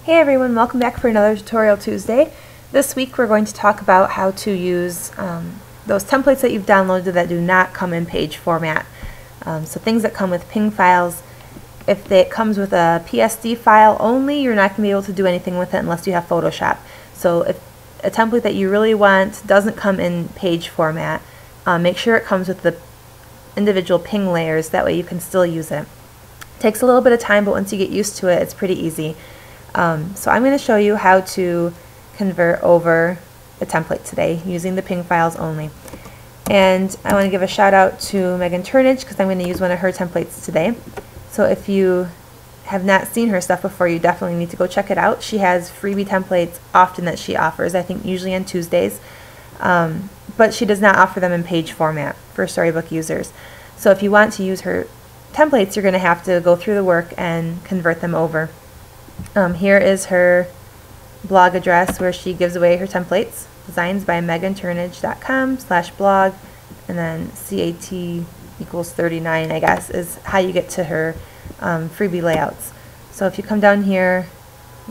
Hey everyone, welcome back for another Tutorial Tuesday. This week we're going to talk about how to use those templates that you've downloaded that do not come in page format. So things that come with PNG files. If it comes with a PSD file only, you're not going to be able to do anything with it unless you have Photoshop. So if a template that you really want doesn't come in page format, make sure it comes with the individual PNG layers, that way you can still use it. Takes a little bit of time, but once you get used to it, it's pretty easy. So I'm going to show you how to convert over a template today using the PNG files only. And I want to give a shout out to Megan Turnage because I'm going to use one of her templates today. So if you have not seen her stuff before, you definitely need to go check it out. She has freebie templates often that she offers, I think usually on Tuesdays, but she does not offer them in page format for Storybook users. So if you want to use her templates, you're going to have to go through the work and convert them over. Here is her blog address where she gives away her templates, designs.meganturnage.com/blog, and then CAT equals 39, I guess, is how you get to her freebie layouts. So if you come down here,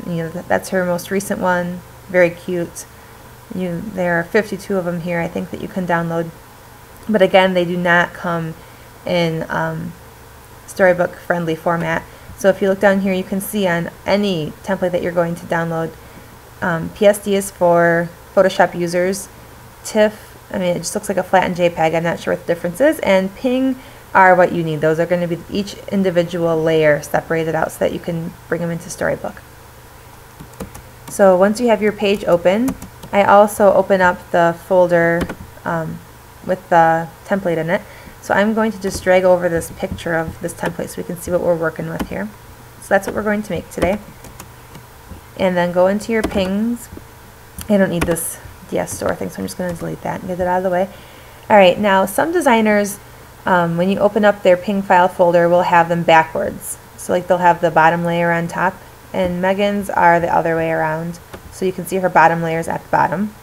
that's her most recent one, very cute. There are 52 of them here, I think, that you can download. But again, they do not come in Storybook friendly format. So if you look down here, you can see on any template that you're going to download, PSD is for Photoshop users, TIFF, I mean, it just looks like a flattened JPEG, I'm not sure what the difference is, and PNG are what you need. Those are going to be each individual layer separated out so that you can bring them into Storybook. So once you have your page open, I also open up the folder with the template in it. So I'm going to just drag over this picture of this template so we can see what we're working with here. So that's what we're going to make today. And then go into your PNGs. I don't need this DS store thing, so I'm just going to delete that and get it out of the way. Alright, now some designers, when you open up their PNG file folder, will have them backwards. So like they'll have the bottom layer on top, and Megan's are the other way around. So you can see her bottom layers at the bottom,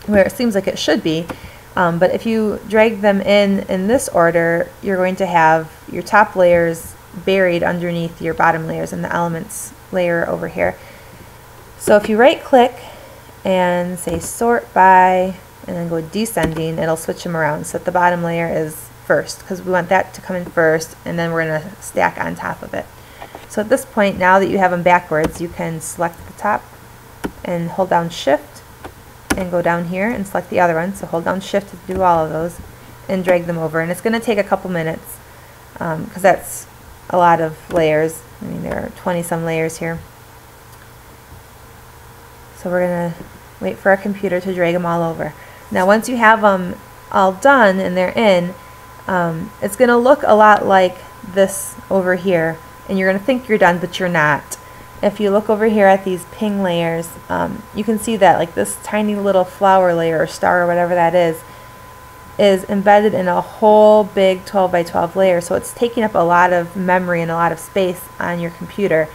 where it seems like it should be. But if you drag them in this order, you're going to have your top layers buried underneath your bottom layers and the elements layer over here. So if you right click and say sort by and then go descending, it'll switch them around so that the bottom layer is first, because we want that to come in first, and then we're going to stack on top of it. So at this point, now that you have them backwards, you can select the top and hold down shift and go down here and select the other one. So hold down shift to do all of those and drag them over, and it's going to take a couple minutes because that's a lot of layers. I mean, there are 20 some layers here. So we're going to wait for our computer to drag them all over. Now once you have them all done and they're in, it's going to look a lot like this over here, and you're going to think you're done, but you're not. If you look over here at these PNG layers, you can see that like this tiny little flower layer or star or whatever that is embedded in a whole big 12 by 12 layer. So it's taking up a lot of memory and a lot of space on your computer.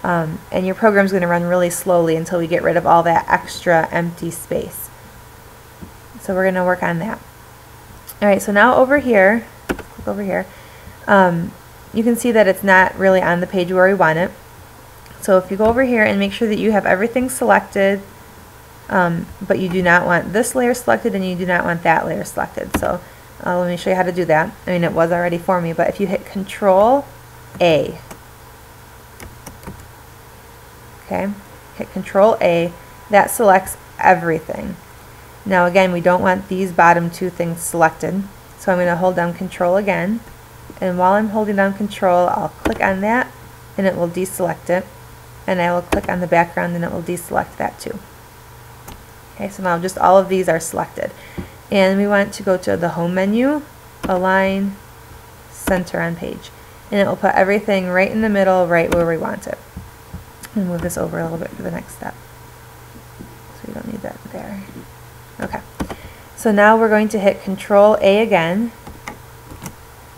And your program's going to run really slowly until we get rid of all that extra empty space. So we're going to work on that. Alright, so now over here, click over here, you can see that it's not really on the page where we want it. So if you go over here and make sure that you have everything selected, but you do not want this layer selected and you do not want that layer selected. So let me show you how to do that. I mean, it was already for me, but if you hit Control A, okay, hit Control A, that selects everything. Now again, we don't want these bottom two things selected, so I'm going to hold down Control again, and while I'm holding down Control, I'll click on that and it will deselect it. And I will click on the background and it will deselect that too. Okay, so now just all of these are selected. And we want to go to the home menu, align, center on page. And it will put everything right in the middle, right where we want it. And move this over a little bit for the next step. So we don't need that there. Okay, so now we're going to hit Control A again.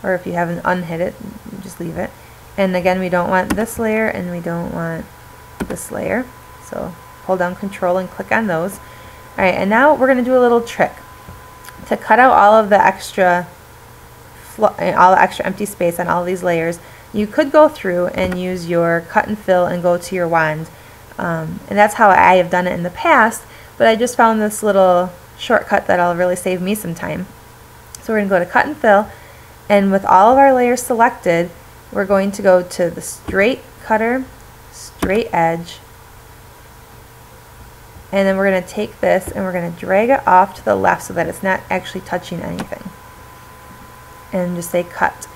Or if you haven't unhit it, just leave it. And again, we don't want this layer and we don't want this layer. So hold down Control and click on those. Alright, and now we're going to do a little trick. To cut out all of the extra empty space on all these layers, you could go through and use your cut and fill and go to your wand. And that's how I have done it in the past, but I just found this little shortcut that'll really save me some time. So we're going to go to cut and fill, and with all of our layers selected, we're going to go to the straight cutter, straight edge, and then we're going to take this and we're going to drag it off to the left so that it's not actually touching anything. And just say cut.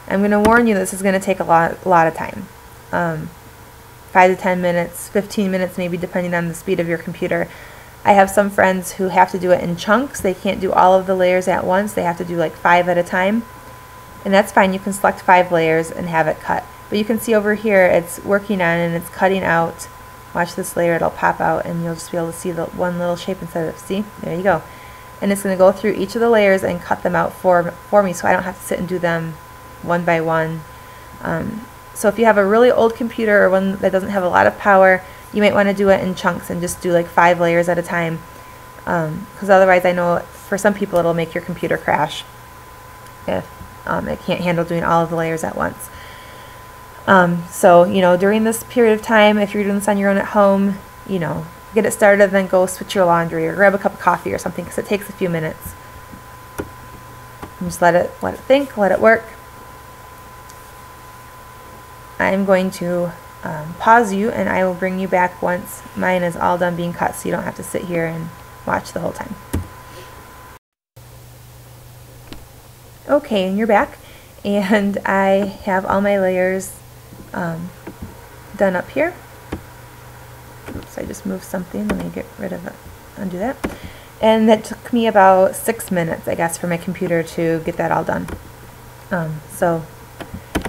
I'm going to warn you this is going to take a lot of time. 5 to 10 minutes, 15 minutes maybe, depending on the speed of your computer. I have some friends who have to do it in chunks. They can't do all of the layers at once. They have to do like 5 at a time. And that's fine. You can select 5 layers and have it cut. But you can see over here it's working on and it's cutting out. Watch this layer, it'll pop out and you'll just be able to see the one little shape instead of, see? There you go. And it's going to go through each of the layers and cut them out for me, so I don't have to sit and do them one by one. So if you have a really old computer or one that doesn't have a lot of power, you might want to do it in chunks and just do like 5 layers at a time, because otherwise I know for some people it'll make your computer crash if it can't handle doing all of the layers at once. So, you know, during this period of time, if you're doing this on your own at home, you know, get it started, then go switch your laundry or grab a cup of coffee or something, because it takes a few minutes. And just let it think, let it work. I'm going to pause you and I will bring you back once mine is all done being cut, so you don't have to sit here and watch the whole time. Okay, and you're back, and I have all my layers done up here. Oops, I just moved something. Let me get rid of it, undo that. And that took me about 6 minutes, I guess, for my computer to get that all done. So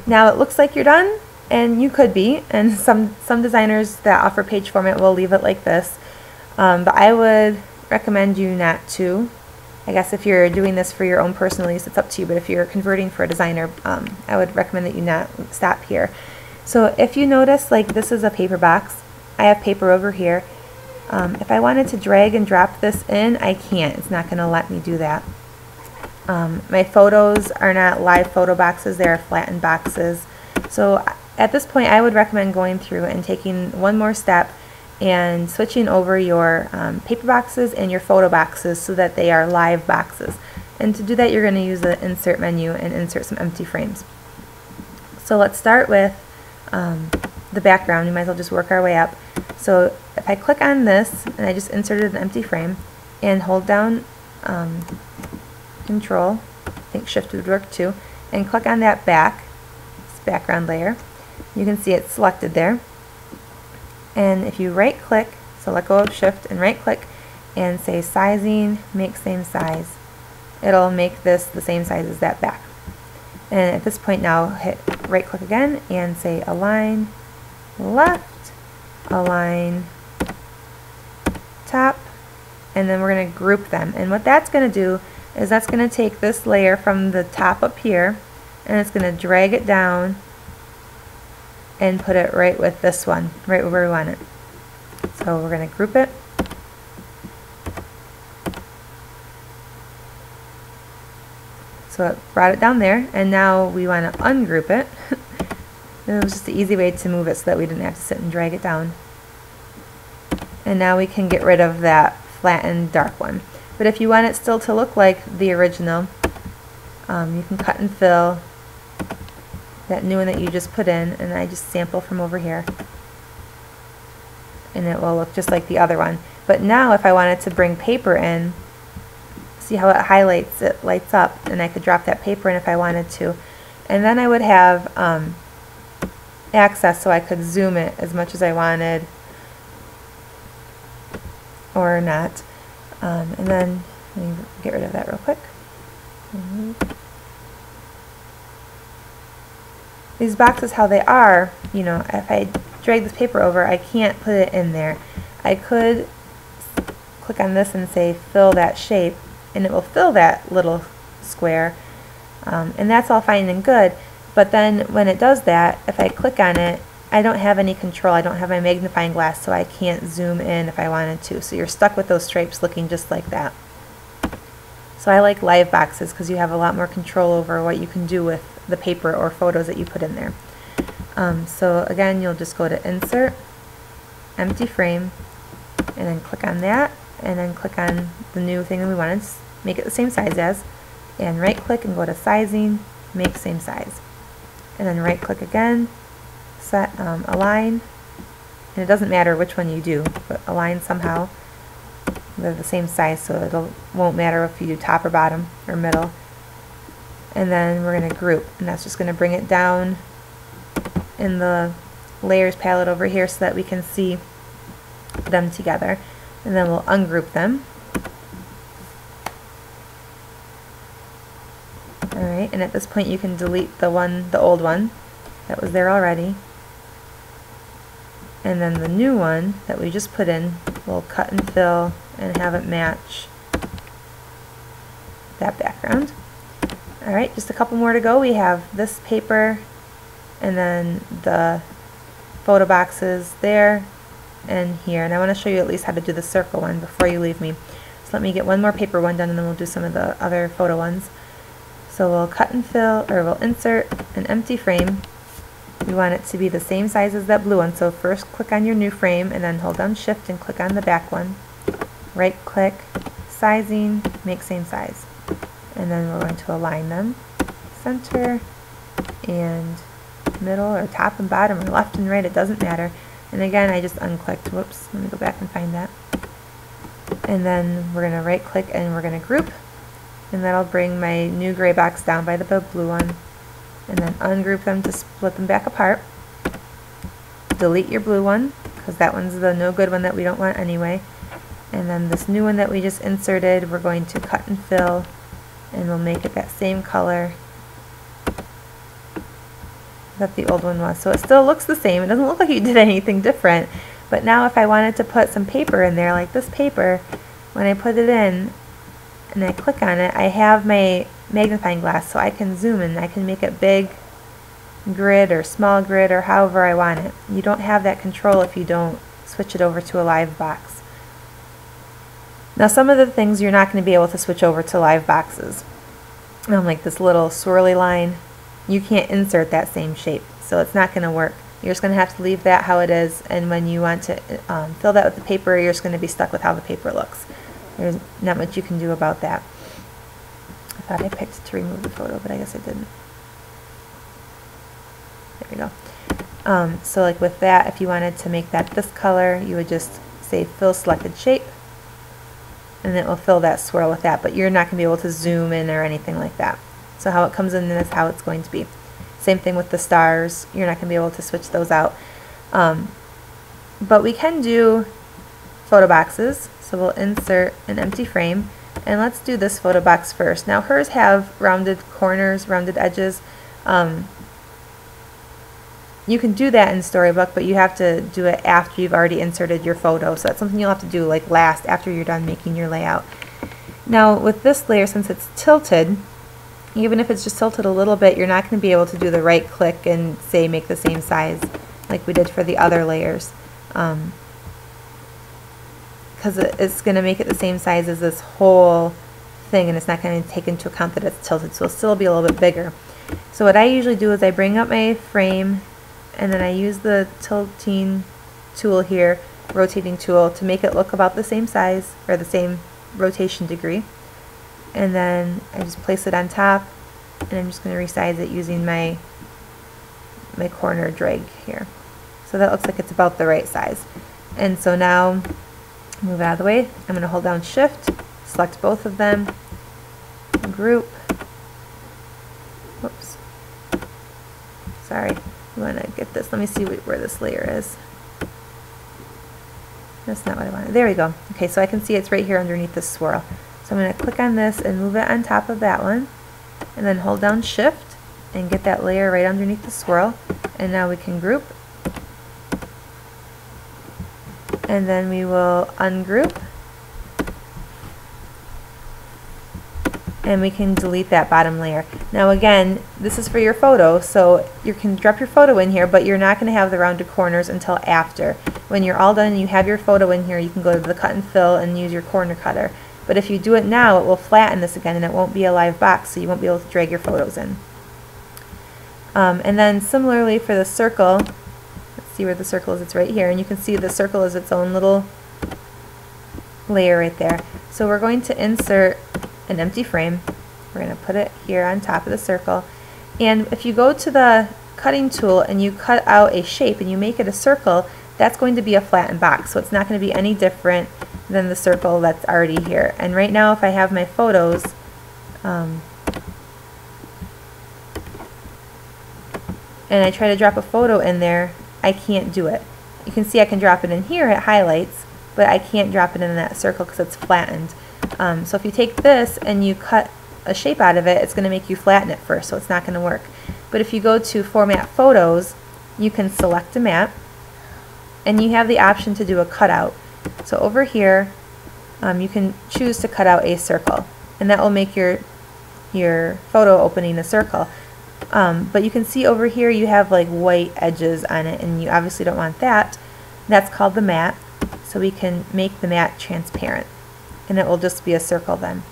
now it looks like you're done, and you could be, and some designers that offer page format will leave it like this. But I would recommend you not to. I guess if you're doing this for your own personal use, it's up to you, but if you're converting for a designer, I would recommend that you not stop here. So if you notice, like this is a paper box, I have paper over here. If I wanted to drag and drop this in, I can't. It's not going to let me do that. My photos are not live photo boxes, they are flattened boxes. So at this point I would recommend going through and taking one more step and switching over your paper boxes and your photo boxes so that they are live boxes. And to do that, you're going to use the insert menu and insert some empty frames. So let's start with the background. We might as well just work our way up. So if I click on this and I just inserted an empty frame and hold down Control, I think Shift would work too, and click on that background layer, you can see it's selected there. And if you right click, so let go of Shift and right click and say sizing, make same size, it'll make this the same size as that back. And at this point now hit right click again and say align left, align top, and then we're going to group them. And what that's going to do is that's going to take this layer from the top up here and it's going to drag it down and put it right with this one, right where we want it. So we're going to group it. So it brought it down there, and now we want to ungroup it. It was just the easy way to move it so that we didn't have to sit and drag it down. And now we can get rid of that flattened dark one. But if you want it still to look like the original, you can cut and fill that new one that you just put in, and I just sample from over here, and it will look just like the other one. But now if I wanted to bring paper in, see how it highlights, it lights up, and I could drop that paper in if I wanted to, and then I would have access so I could zoom it as much as I wanted or not. And then let me get rid of that real quick. These boxes, how they are, you know, if I drag this paper over, I can't put it in there. I could click on this and say fill that shape, and it will fill that little square, and that's all fine and good. But then when it does that, if I click on it, I don't have any control. I don't have my magnifying glass, so I can't zoom in if I wanted to. So you're stuck with those stripes looking just like that. So I like live boxes because you have a lot more control over what you can do with the paper or photos that you put in there. So again, you'll just go to Insert, empty frame, and then click on that, and then click on the new thing that we want to make it the same size as, and right click and go to sizing, make same size. And then right click again, set align, and it doesn't matter which one you do, but align somehow. They're the same size, so it won't matter if you do top or bottom or middle. And then we're going to group, and that's just going to bring it down in the layers palette over here so that we can see them together. And then we'll ungroup them. Alright, and at this point you can delete the old one that was there already. And then the new one that we just put in, we'll cut and fill and have it match that background. Alright, just a couple more to go. We have this paper, and then the photo boxes there and here. And I want to show you at least how to do the circle one before you leave me. So let me get one more paper one done, and then we'll do some of the other photo ones. So we'll cut and fill, or we'll insert an empty frame. We want it to be the same size as that blue one, so first click on your new frame and then hold down shift and click on the back one. Right click, sizing, make same size. And then we're going to align them, center and middle, or top and bottom, or left and right, it doesn't matter. And again, I just unclicked, whoops, let me go back and find that. And then we're going to right click and we're going to group, and that'll bring my new gray box down by the blue one. And then ungroup them to split them back apart. Delete your blue one, because that one's the no good one that we don't want anyway. And then this new one that we just inserted, we're going to cut and fill, and we'll make it that same color that the old one was. So it still looks the same. It doesn't look like you did anything different. But now if I wanted to put some paper in there, like this paper, when I put it in and I click on it, I have my magnifying glass, so I can zoom in. I can make it big grid or small grid or however I want it. You don't have that control if you don't switch it over to a live box. Now some of the things you're not going to be able to switch over to live boxes. Like this little swirly line, you can't insert that same shape, so it's not going to work. You're just going to have to leave that how it is, and when you want to fill that with the paper, you're just going to be stuck with how the paper looks. There's not much you can do about that. I thought I picked to remove the photo, but I guess I didn't. There we go. So like with that, if you wanted to make that this color, you would just say fill selected shape, and it will fill that swirl with that, but you're not going to be able to zoom in or anything like that. So how it comes in is how it's going to be. Same thing with the stars. You're not going to be able to switch those out. But we can do photo boxes. So we'll insert an empty frame, and let's do this photo box first. Now hers have rounded corners, rounded edges. You can do that in Storybook, but you have to do it after you've already inserted your photo. So that's something you'll have to do like last, after you're done making your layout. Now with this layer, since it's tilted, even if it's just tilted a little bit, you're not going to be able to do the right click and say make the same size like we did for the other layers. Because it's going to make it the same size as this whole thing, and it's not going to take into account that it's tilted, so it'll still be a little bit bigger. So what I usually do is I bring up my frame, and then I use the tilting tool here, rotating tool, to make it look about the same size, or the same rotation degree. And then I just place it on top, and I'm just going to resize it using my corner drag here. So that looks like it's about the right size. And so now, move out of the way, I'm going to hold down shift, select both of them, group, whoops, sorry, we want to get this, let me see where this layer is. That's not what I wanted. There we go. Okay, so I can see it's right here underneath the swirl. So I'm going to click on this and move it on top of that one, and then hold down shift and get that layer right underneath the swirl. And now we can group, and then we will ungroup, and we can delete that bottom layer. Now again, this is for your photo, so you can drop your photo in here, but you're not going to have the rounded corners until after. When you're all done and you have your photo in here, you can go to the cut and fill and use your corner cutter. But if you do it now, it will flatten this again, and it won't be a live box, so you won't be able to drag your photos in. And then similarly for the circle, let's See where the circle is? It's right here, and you can see the circle is its own little layer right there. So we're going to insert an empty frame. We're going to put it here on top of the circle, and if you go to the cutting tool and you cut out a shape and you make it a circle, that's going to be a flattened box, so it's not going to be any different than the circle that's already here. And right now, if I have my photos, and I try to drop a photo in there, I can't do it. You can see I can drop it in here, it highlights, but I can't drop it in that circle because it's flattened. So if you take this and you cut a shape out of it, it's going to make you flatten it first, so it's not going to work. But if you go to Format Photos, you can select a map, and you have the option to do a cutout. So over here, you can choose to cut out a circle, and that will make your photo opening a circle. But you can see over here you have like white edges on it, and you obviously don't want that. That's called the matte, so we can make the matte transparent, and it will just be a circle then.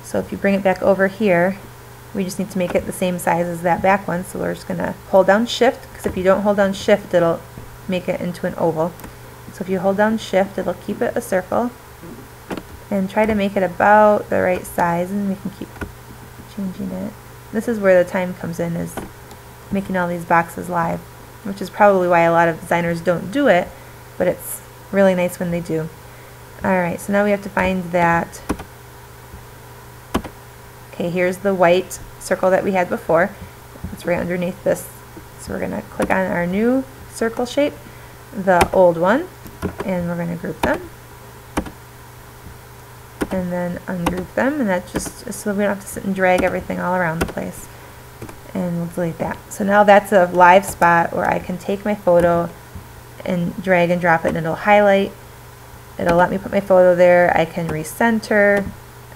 So if you bring it back over here, we just need to make it the same size as that back one, so we're just going to hold down Shift, because if you don't hold down Shift, it'll make it into an oval. So if you hold down Shift, it'll keep it a circle, and try to make it about the right size, and we can keep changing it. This is where the time comes in, is making all these boxes live, which is probably why a lot of designers don't do it, but it's really nice when they do. Alright, so now we have to find that. Okay, here's the white circle that we had before. It's right underneath this. So we're going to click on our new circle shape, the old one, and we're going to group them. And then ungroup them, and that's just so we don't have to sit and drag everything all around the place. And we'll delete that. So now that's a live spot where I can take my photo and drag and drop it, and it'll highlight. It'll let me put my photo there. I can recenter,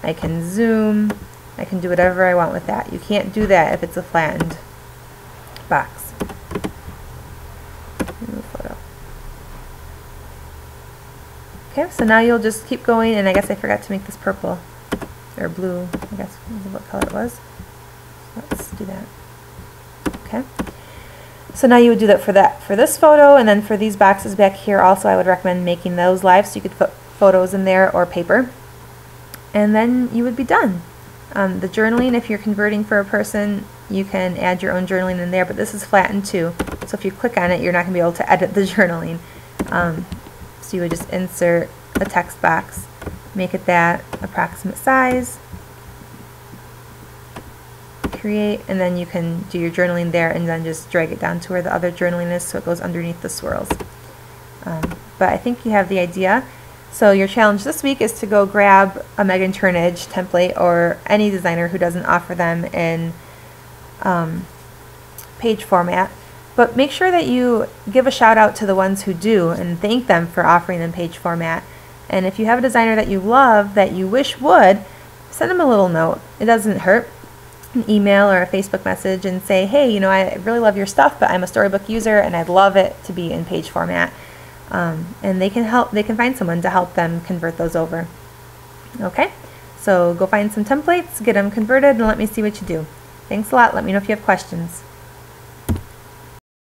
I can zoom, I can do whatever I want with that. You can't do that if it's a flattened box. Move photo. Okay, so now you'll just keep going, and I guess I forgot to make this purple, or blue, I guess is what color it was. Let's do that. Okay. So now you would do that for this photo, and then for these boxes back here also I would recommend making those live, so you could put photos in there or paper, and then you would be done. The journaling, if you're converting for a person, you can add your own journaling in there, but this is flattened too, so if you click on it, you're not going to be able to edit the journaling. So you would just insert a text box, make it that approximate size, create, and then you can do your journaling there, and then just drag it down to where the other journaling is so it goes underneath the swirls. But I think you have the idea. So your challenge this week is to go grab a Megan Turnage template, or any designer who doesn't offer them in page format. But make sure that you give a shout out to the ones who do and thank them for offering them page format. And if you have a designer that you love that you wish would, send them a little note. It doesn't hurt. An email or a Facebook message and say, hey, you know, I really love your stuff, but I'm a Storybook user and I'd love it to be in page format. And they can find someone to help them convert those over. Okay, so go find some templates, get them converted, and let me see what you do. Thanks a lot. Let me know if you have questions.